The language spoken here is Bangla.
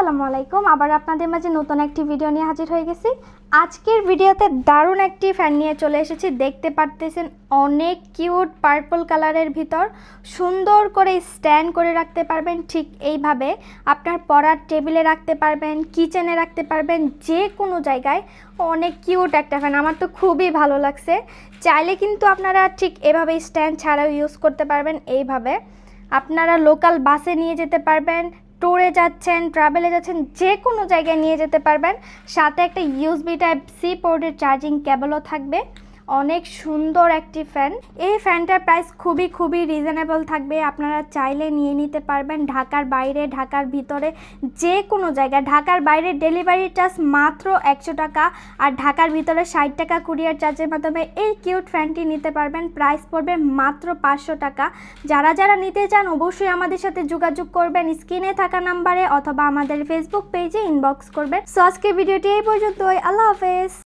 আসসালামু আলাইকুম। আবার আপনাদের মাঝে নতুন একটি ভিডিও নিয়ে হাজির হয়ে গেছি। আজকের ভিডিওতে দারুণ একটি ফ্যান নিয়ে চলে এসেছি। দেখতে পারতেছেন অনেক কিউট পার্পল কালারের ভিতর সুন্দর করে স্ট্যান্ড করে রাখতে পারবেন। ঠিক এইভাবে আপনার পড়ার টেবিলে রাখতে পারবেন, কিচেনে রাখতে পারবেন, যে কোনো জায়গায়। অনেক কিউট একটা ফ্যান, আমার তো খুবই ভালো লাগছে। চাইলে কিন্তু আপনারা ঠিক এভাবে স্ট্যান্ড ছাড়াও ইউজ করতে পারবেন। এইভাবে আপনারা লোকাল বাসে নিয়ে যেতে পারবেন, ট্যুরে যাচ্ছেন, ট্রাভেলে যাচ্ছেন, যে কোনো জায়গায় নিয়ে যেতে পারবেন। সাথে একটা ইউএসবি টাইপ সি পোর্টের চার্জিং কেবলও থাকবে। অনেক সুন্দর একটি ফ্যান। এই ফ্যানটার প্রাইস খুবই রিজনেবল থাকবে। আপনারা চাইলে নিয়ে নিতে পারবেন। ঢাকার বাইরে, ঢাকার ভিতরে, যে কোনো জায়গায়। ঢাকার বাইরে ডেলিভারি চার্জ মাত্র 100 টাকা, আর ঢাকার ভিতরে 60 টাকা কুরিয়ার চার্জের মাধ্যমে এই কিউট ফ্যানটি নিতে পারবেন। প্রাইস পড়বে মাত্র 500 টাকা। যারা নিতে চান অবশ্যই আমাদের সাথে যোগাযোগ করবেন স্ক্রিনে থাকা নাম্বারে, অথবা আমাদের ফেসবুক পেজে ইনবক্স করবেন। সো আজকের ভিডিওটি এই পর্যন্তই। আল্লাহ হাফেজ।